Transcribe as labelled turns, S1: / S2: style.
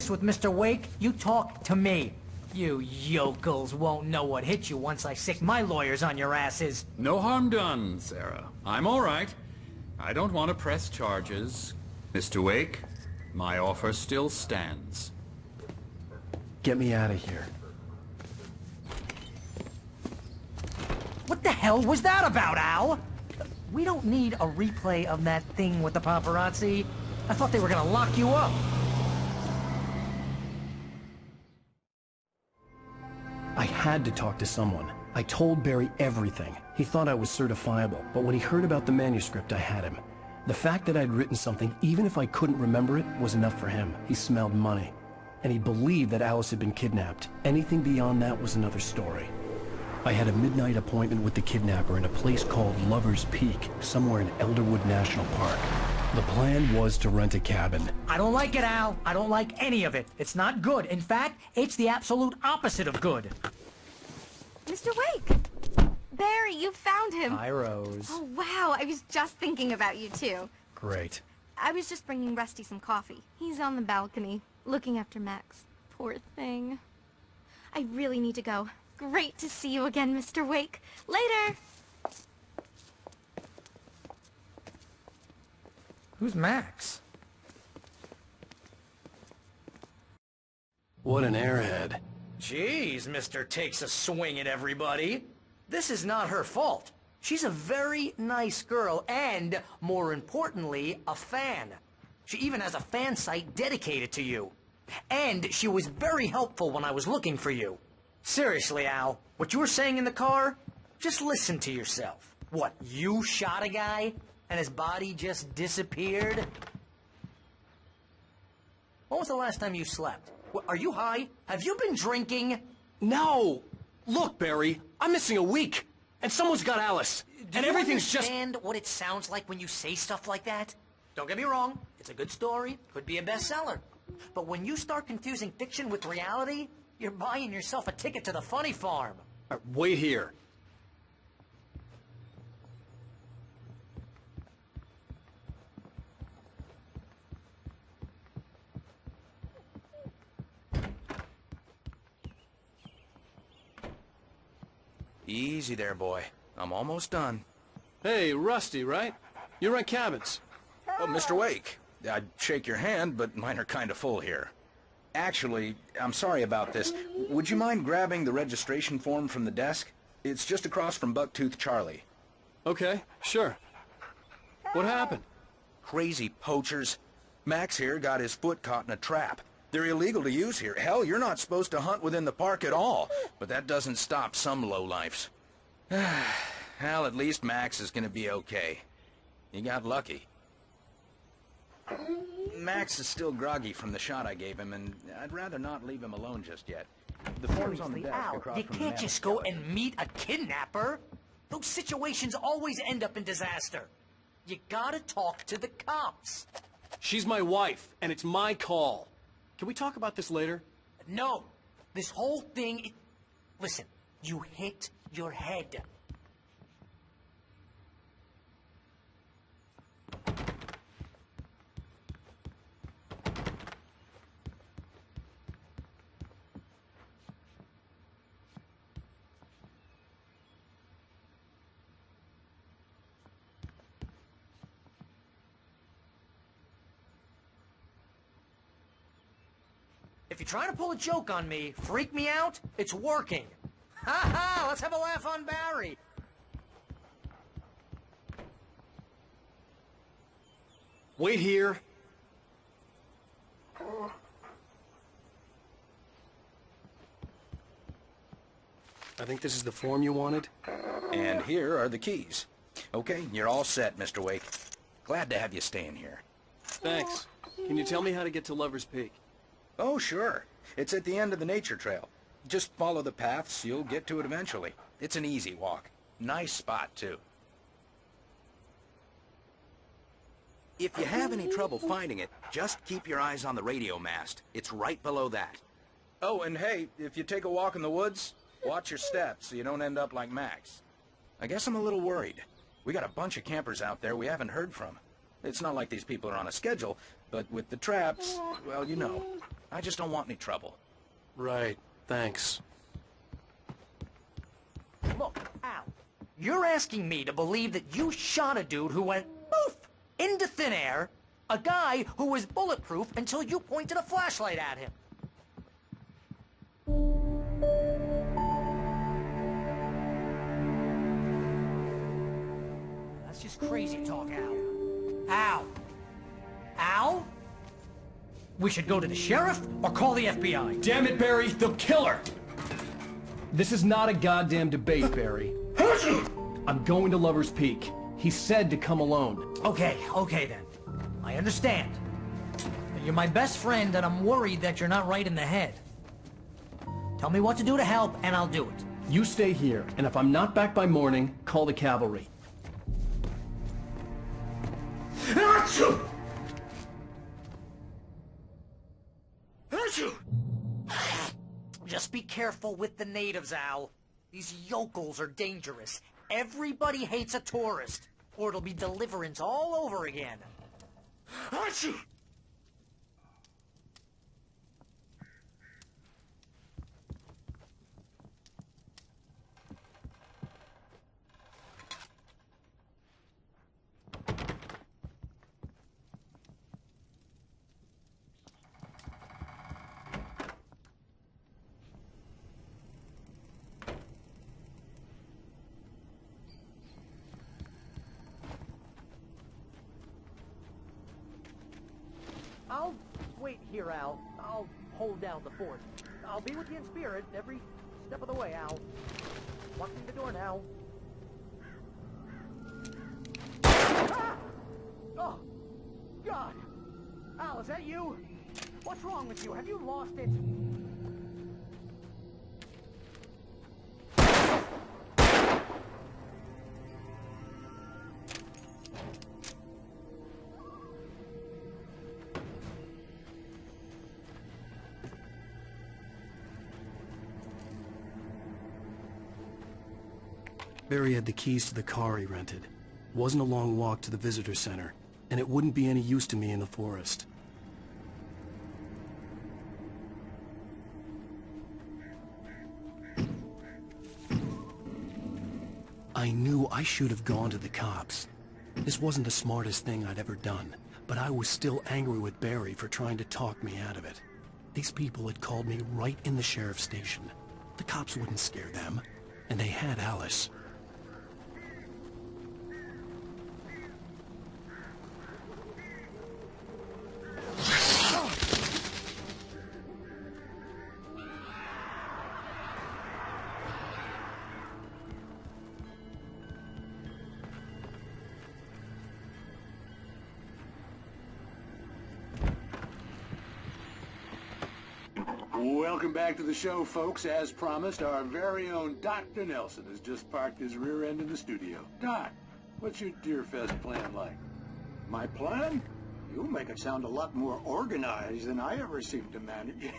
S1: with Mr. Wake, you talk to me. You yokels won't know what hit you once I sick my lawyers on your asses.
S2: No harm done, Sarah. I'm all right. I don't want to press charges. Mr. Wake, my offer still stands.
S3: Get me out of here.
S1: What the hell was that about, Al? We don't need a replay of that thing with the paparazzi. I thought they were gonna lock you up.
S3: I had to talk to someone. I told Barry everything. He thought I was certifiable, but when he heard about the manuscript, I had him. The fact that I'd written something, even if I couldn't remember it, was enough for him. He smelled money. And he believed that Alice had been kidnapped. Anything beyond that was another story. I had a midnight appointment with the kidnapper in a place called Lover's Peak, somewhere in Elderwood National Park. The plan was to rent a cabin.
S1: I don't like it, Al. I don't like any of it. It's not good. In fact, it's the absolute opposite of good.
S4: Mr. Wake! Barry, you found him!
S1: Hi, Rose.
S4: Oh, wow. I was just thinking about you, too.
S3: Great.
S4: I was just bringing Rusty some coffee. He's on the balcony, looking after Max. Poor thing. I really need to go. Great to see you again, Mr. Wake. Later!
S1: Who's Max?
S3: What an airhead.
S1: Jeez, Mr. Takes a swing at everybody. This is not her fault. She's a very nice girl and, more importantly, a fan. She even has a fan site dedicated to you. And she was very helpful when I was looking for you. Seriously, Al, what you were saying in the car, just listen to yourself. What, you shot a guy and his body just disappeared? When was the last time you slept? What, are you high? Have you been drinking?
S3: No! Look, Barry, I'm missing a week, and someone's got Alice, and everything's just...
S1: Do you understand what it sounds like when you say stuff like that? Don't get me wrong, it's a good story, could be a bestseller. But when you start confusing fiction with reality, you're buying yourself a ticket to the funny farm.
S3: Wait here.
S5: Easy there, boy. I'm almost done.
S3: Hey, Rusty, right? You rent cabins.
S5: Oh, Mr. Wake. I'd shake your hand, but mine are kind of full here. Actually, I'm sorry about this. Would you mind grabbing the registration form from the desk? It's just across from Bucktooth Charlie.
S3: Okay, sure. What happened?
S5: Crazy poachers. Max here got his foot caught in a trap. They're illegal to use here. Hell, you're not supposed to hunt within the park at all. But that doesn't stop some lowlifes. Well, at least Max is gonna be okay. He got lucky. Max is still groggy from the shot I gave him, and I'd rather not leave him alone just yet. The form's on the desk across
S1: You
S5: from
S1: can't
S5: the
S1: just go and meet a kidnapper. Those situations always end up in disaster. You gotta talk to the cops.
S3: She's my wife, and it's my call. Can we talk about this later?
S1: No. This whole thing... Listen, you hit your head. If you're trying to pull a joke on me, freak me out, it's working. Ha ha! Let's have a laugh on Barry.
S3: Wait here. I think this is the form you wanted.
S5: And here are the keys. Okay, you're all set, Mr. Wake. Glad to have you staying here.
S3: Thanks. Can you tell me how to get to Lover's Peak?
S5: Oh, sure. It's at the end of the nature trail. Just follow the paths, you'll get to it eventually. It's an easy walk. Nice spot, too. If you have any trouble finding it, just keep your eyes on the radio mast. It's right below that. Oh, and hey, if you take a walk in the woods, watch your steps so you don't end up like Max. I guess I'm a little worried. We got a bunch of campers out there we haven't heard from. It's not like these people are on a schedule, but with the traps, well, you know. I just don't want any trouble.
S3: Right. Thanks.
S1: Look, Al, you're asking me to believe that you shot a dude who went poof into thin air, a guy who was bulletproof until you pointed a flashlight at him. That's just crazy talk, Al. Al? Al? We should go to the sheriff or call the FBI.
S3: Damn it, Barry, they'll kill her! This is not a goddamn debate, Barry. I'm going to Lover's Peak. He said to come alone.
S1: Okay then. I understand. You're my best friend, and I'm worried that you're not right in the head. Tell me what to do to help, and I'll do it.
S3: You stay here, and if I'm not back by morning, call the cavalry.
S1: Just be careful with the natives, Al. These yokels are dangerous. Everybody hates a tourist, or it'll be Deliverance all over again. Achoo! I'll wait here, Al. I'll hold down the fort. I'll be with you in spirit every step of the way, Al. Locking the door now. Ah! Oh, God! Al, is that you? What's wrong with you? Have you lost it?
S3: Barry had the keys to the car he rented. Wasn't a long walk to the visitor center, and it wouldn't be any use to me in the forest. I knew I should have gone to the cops. This wasn't the smartest thing I'd ever done, but I was still angry with Barry for trying to talk me out of it. These people had called me right in the sheriff's station. The cops wouldn't scare them, and they had Alice.
S6: Welcome back to the show, folks. As promised, our very own Dr. Nelson has just parked his rear end in the studio. Doc, what's your Deerfest plan like?
S7: My plan? You make it sound a lot more organized than I ever seem to manage.